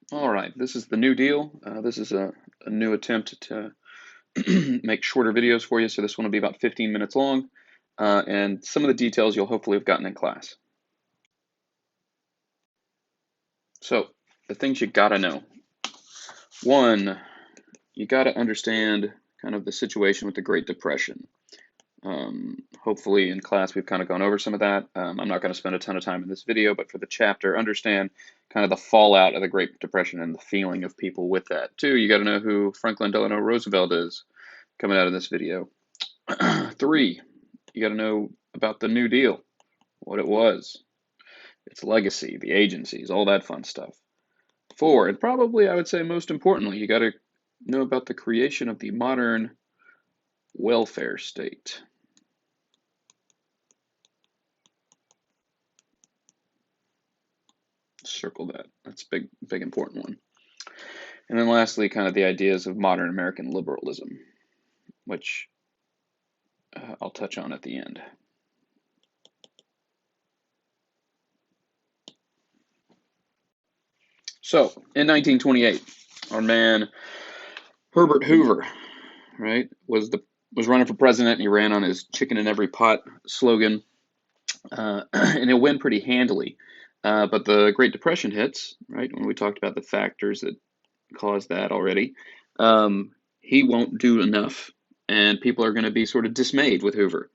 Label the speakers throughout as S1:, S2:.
S1: All right, this is the New Deal. This is a new attempt to make shorter videos for you, so this one will be about 15 minutes long, and some of the details you'll hopefully have gotten in class. So, the things you gotta know. One, you gotta understand kind of the situation with the Great Depression. Hopefully in class we've kind of gone over some of that. I'm not going to spend a ton of time in this video, but for the chapter, understand kind of the fallout of the Great Depression and the feeling of people with that. Two, you got to know who Franklin Delano Roosevelt is coming out of this video. Three, you got to know about the New Deal, what it was, its legacy, the agencies, all that fun stuff. Four, and probably I would say most importantly, you got to know about the creation of the modern welfare state. Circle that. That's a big important one. And then lastly, kind of the ideas of modern American liberalism, which I'll touch on at the end. So, in 1928, our man Herbert Hoover, right, was running for president, and he ran on his "chicken in every pot" slogan, and it went pretty handily. But the Great Depression hits, right, when we talked about the factors that caused that already. He won't do enough, and people are going to be sort of dismayed with Hoover.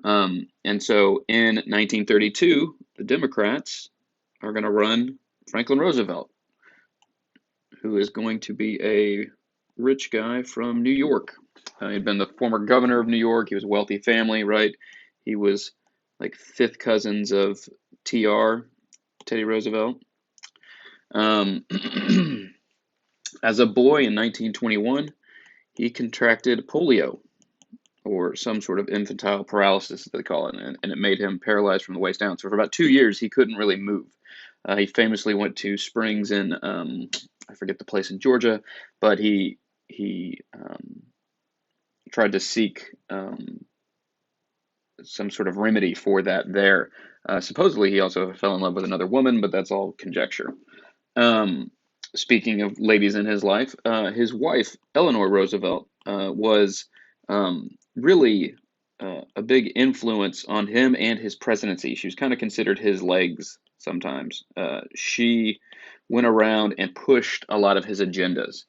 S1: And so in 1932, the Democrats are going to run Franklin Roosevelt, who is going to be a rich guy from New York. He'd been the former governor of New York. He was a wealthy family, right? He was like fifth cousins of TR, Teddy Roosevelt. As a boy in 1921, he contracted polio, or some sort of infantile paralysis, they call it, and it made him paralyzed from the waist down. So for about 2 years, he couldn't really move. He famously went to Springs in, I forget the place in Georgia, but he tried to seek some sort of remedy for that there. Supposedly, he also fell in love with another woman, but that's all conjecture. Speaking of ladies in his life, his wife, Eleanor Roosevelt, was really a big influence on him and his presidency. She was kind of considered his legs sometimes. She went around and pushed a lot of his agendas,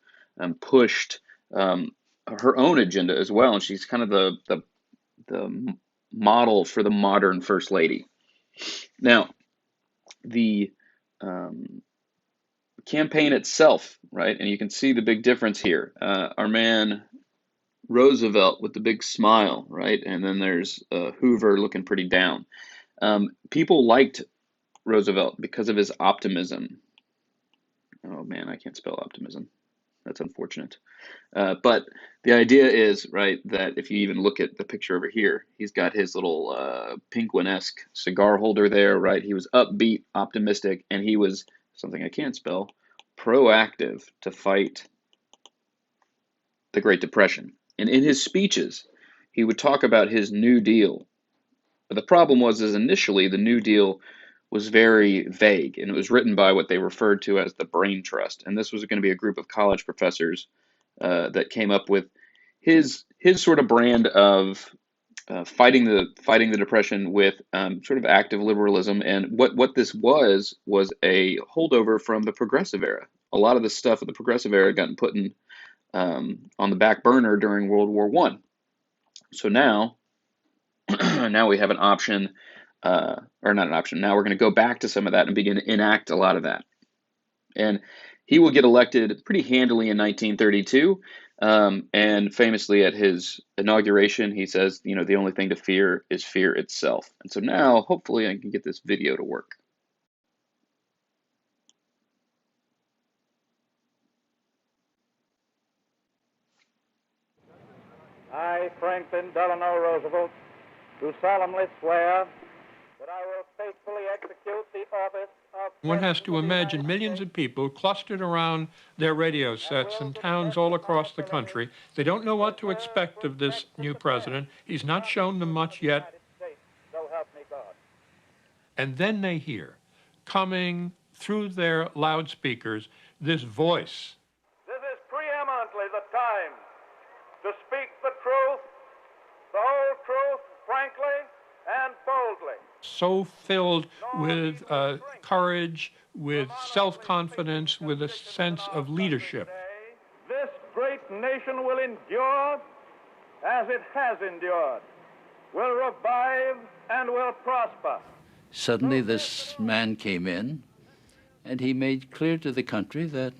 S1: pushed her own agenda as well. And she's kind of the model for the modern first lady. Now, the campaign itself, right? And you can see the big difference here. Our man Roosevelt with the big smile, right? And then there's Hoover looking pretty down. People liked Roosevelt because of his optimism. Oh man, I can't spell optimism. That's unfortunate. But the idea is, right, that if you even look at the picture over here, he's got his little penguin-esque cigar holder there, right? He was upbeat, optimistic, and he was, something I can't spell, proactive to fight the Great Depression. And in his speeches, he would talk about his New Deal. But the problem was, is initially the New Deal was very vague, and it was written by what they referred to as the Brain Trust. And this was going to be a group of college professors that came up with his sort of brand of fighting the depression with sort of active liberalism. And what this was a holdover from the Progressive era. A lot of the stuff of the Progressive era got put in on the back burner during World War I. So now now we have an option, or not an option. Now we're going to go back to some of that and begin to enact a lot of that. And he will get elected pretty handily in 1932. And famously at his inauguration, he says, you know, the only thing to fear is fear itself. And so now, hopefully, I can get this video to work.
S2: I, Franklin Delano Roosevelt, do solemnly swear that I will faithfully execute the office of
S3: One has to imagine millions of people clustered around their radio sets in towns all across the country. They don't know what to expect of this new president. He's not shown them much yet.
S2: So help me God.
S3: And then they hear, coming through their loudspeakers this voice.
S2: This is preeminently the time to speak the truth, the whole truth, frankly and boldly.
S3: So filled with courage, with self-confidence, with a sense of leadership.
S2: This great nation will endure as it has endured, will revive and will prosper.
S4: Suddenly this man came in, and he made clear to the country that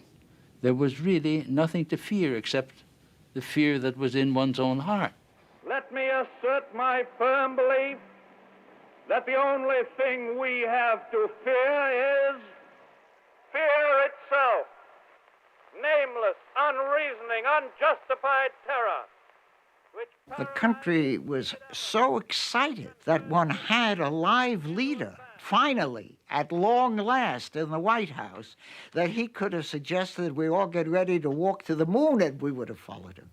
S4: there was really nothing to fear except the fear that was in one's own heart.
S2: Let me assert my firm belief that the only thing we have to fear is fear itself. Nameless, unreasoning, unjustified terror.
S5: The country was so excited that one had a live leader, finally, at long last, in the White House, that he could have suggested we all get ready to walk to the moon, and we would have followed him.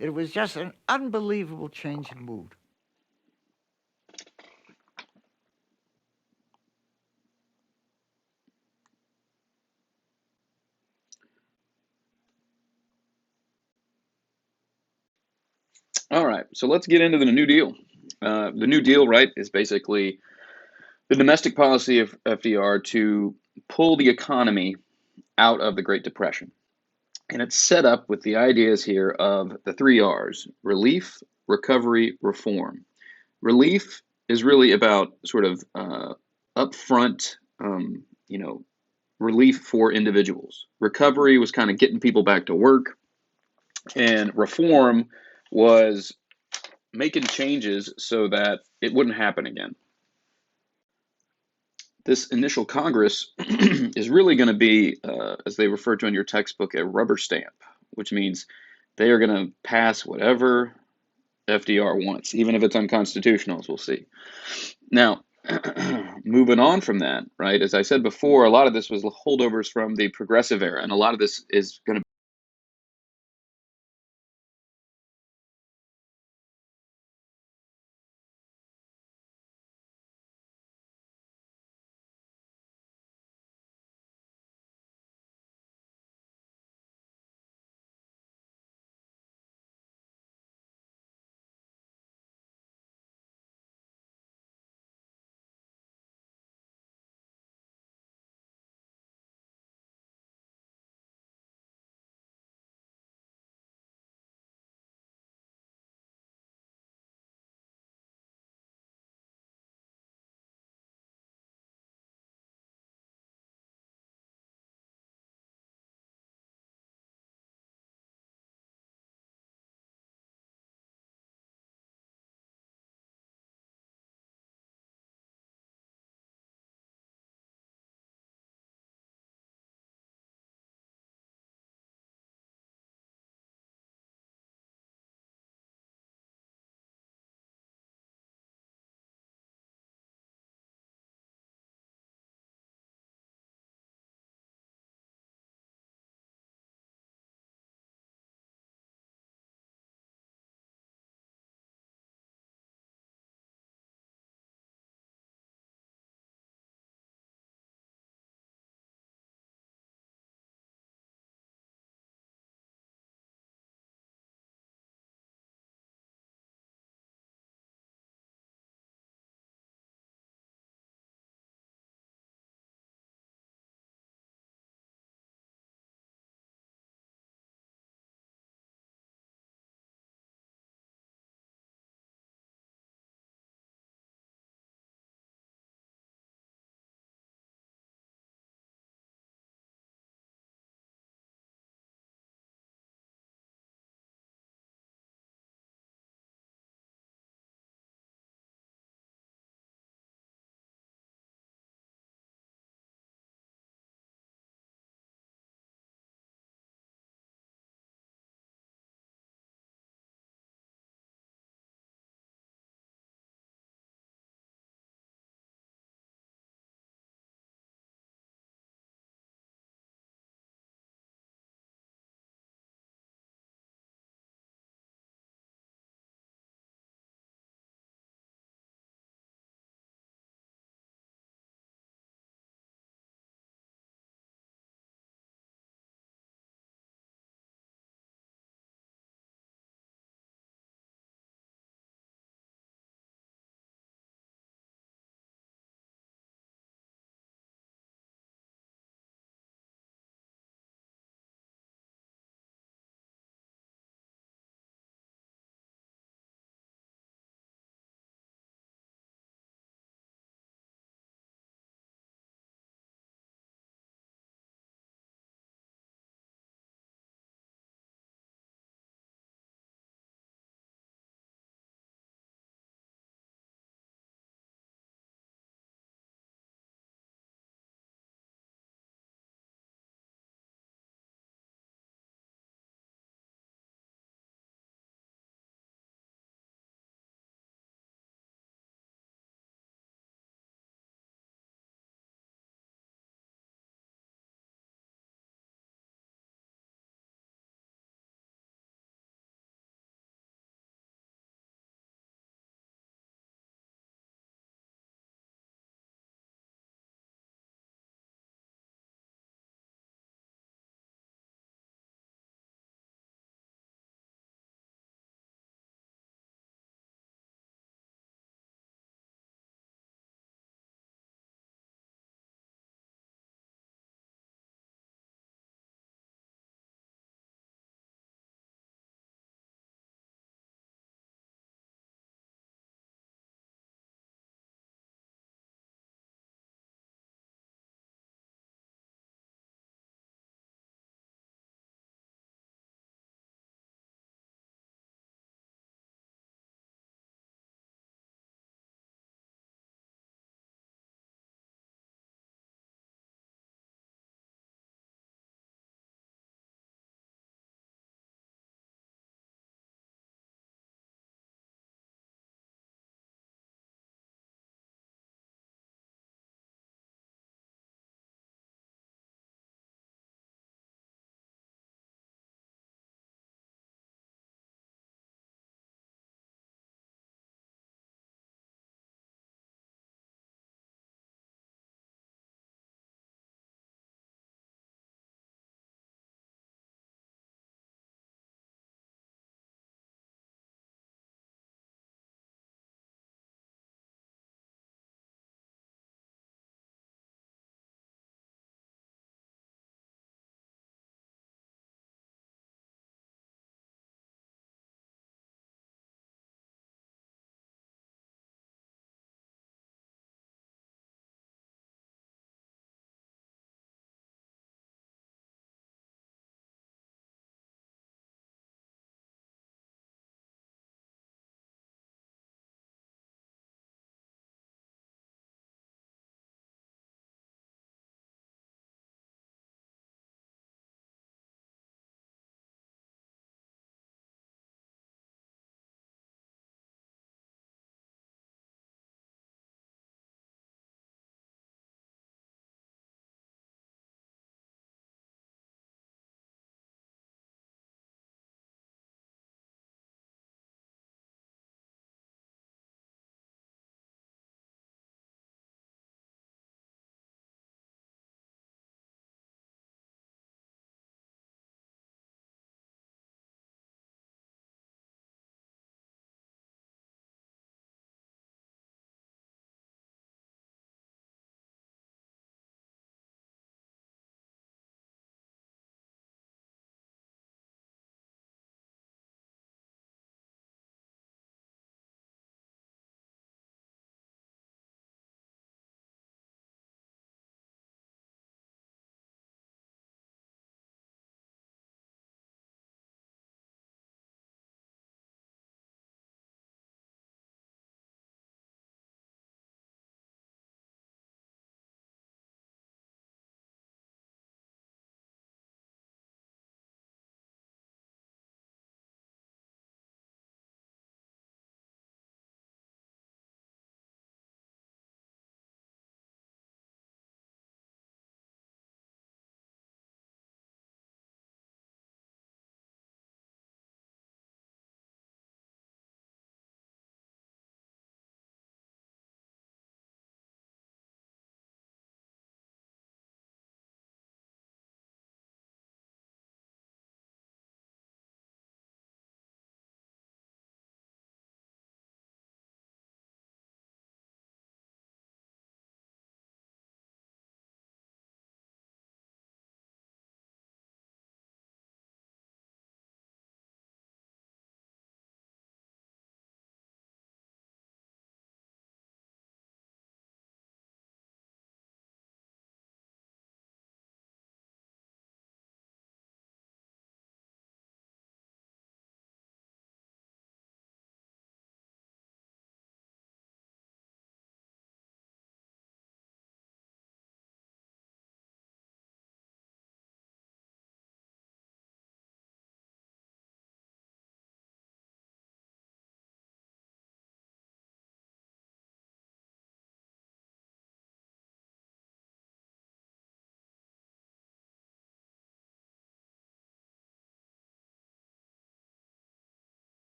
S5: It was just an unbelievable change in mood.
S1: All right, so let's get into the New Deal. The New Deal, right, is basically the domestic policy of FDR to pull the economy out of the Great Depression. And it's set up with the ideas here of the 3 R's: relief, recovery, reform. Relief is really about sort of upfront, relief for individuals. Recovery was kind of getting people back to work. And reform was making changes so that it wouldn't happen again. This initial Congress is really going to be, as they refer to in your textbook, a rubber stamp, which means they are going to pass whatever FDR wants, even if it's unconstitutional, as we'll see. Now, moving on from that, right, as I said before, a lot of this was holdovers from the progressive era, and a lot of this is going to